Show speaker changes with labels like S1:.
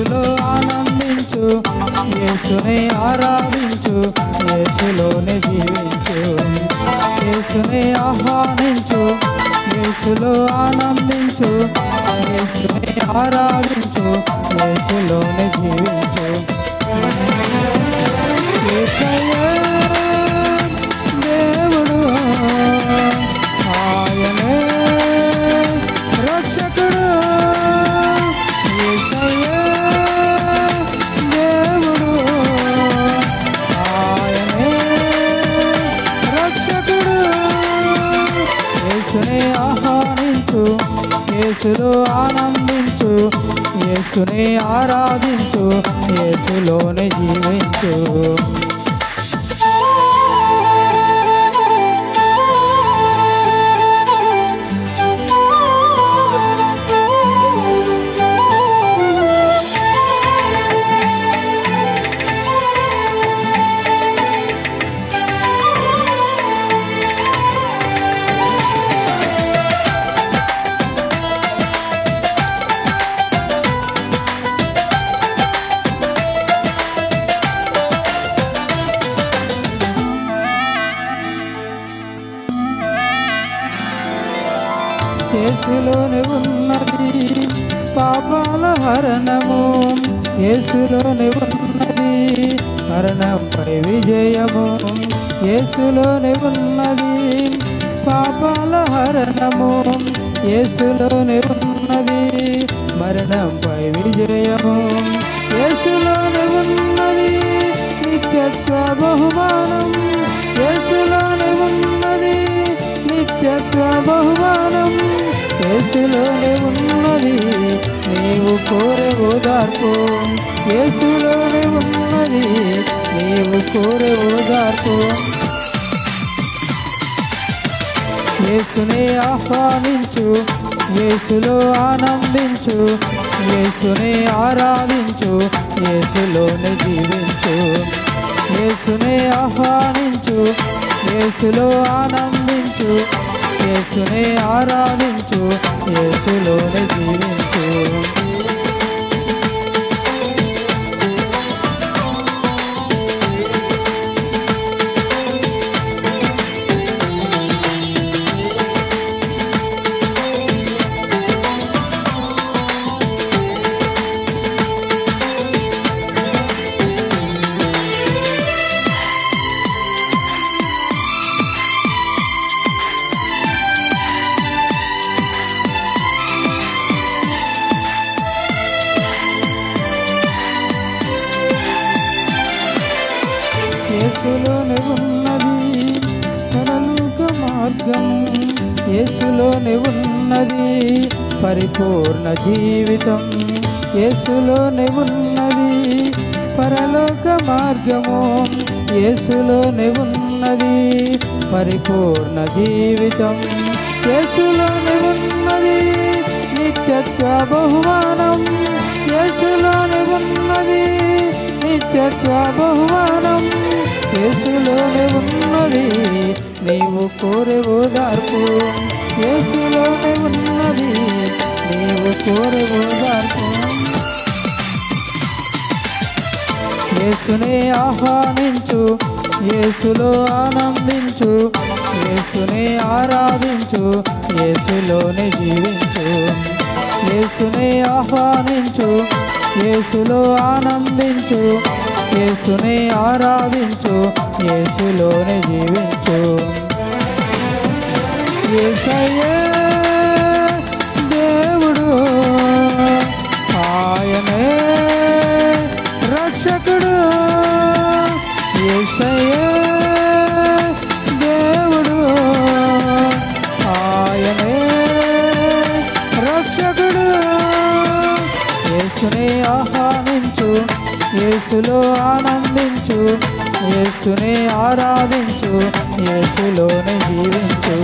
S1: యేసులో ఆనందించు, యేసునే ఆరాధించు, యేసులోనే జీవించు. యేసునే ఆహ్వానించు, యేసులో ఆనందించు, యేసునే ఆరాధించు, యేసులోనే జీవించు. యేసయ్యే దేవుడు, ఆయనే రక్షకుడు. యేసయ్యే దేవుడు, ఆయనే రక్షకుడు. యేసునే ఆహ్వానించు, యేసులో ఆనందించు, యేసునే ఆరాధించు, యేసులోనే జీవించు. యేసులోనే ఉన్నది పాపాల హరణము, యేసులోనే ఉన్నది మరణంపై విజయము. యేసులోనే ఉన్నది పాపాల హరణము, యేసులోనే ఉన్నది మరణంపై విజయము. యేసులోనే ఉన్నది నిత్యత్వ బహుమానం, యేసులోనే ఉన్నది నిత్యత్వ బహుమానం. యేసులోనే ఉన్నది నీవు కోరే ఓదార్పు, యేసులోనే ఉన్నది నీవు కోరే ఓదార్పు. యేసునే ఆహ్వానించు, యేసులో ఆనందించు, యేసునే ఆరాధించు, యేసులోనే జీవించు. యేసునే ఆహ్వానించు, యేసులో ఆనందించు, యేసునే ఆరాధించు, యేసులోనే జీవించు. యేసులోనే ఉన్నది పరలోక మార్గం, యేసులోనే ఉన్నది పరిపూర్ణ జీవితం. యేసులోనే ఉన్నది పరలోక మార్గము, యేసులోనే ఉన్నది పరిపూర్ణ జీవితం. యేసులోనే ఉన్నది నిత్యత్వ బహుమానం, యేసులోనే ఉన్నది నిత్యత్వ బహుమానం. యేసులోనే ఉన్నది నీవు కోరే ఓదార్పు, యేసులోనే ఉన్నది నీవు కోరే ఓదార్పు. యేసునే ఆహ్వానించు, యేసులో ఆనందించు, యేసునే ఆరాధించు, యేసులోనే జీవించు. యేసునే ఆహ్వానించు, యేసులో ఆనందించు, యేసునే ఆరాధించు, యేసులోనే జీవించు. యేసయ్యే దేవుడు, ఆయనే రక్షకుడు. యేసయ్యే దేవుడు, ఆయనే రక్షకుడు. యేసునే ఆహ్వానించు, యేసులో ఆనందించు, యేసునే ఆరాధించు, యేసులోనే జీవించు.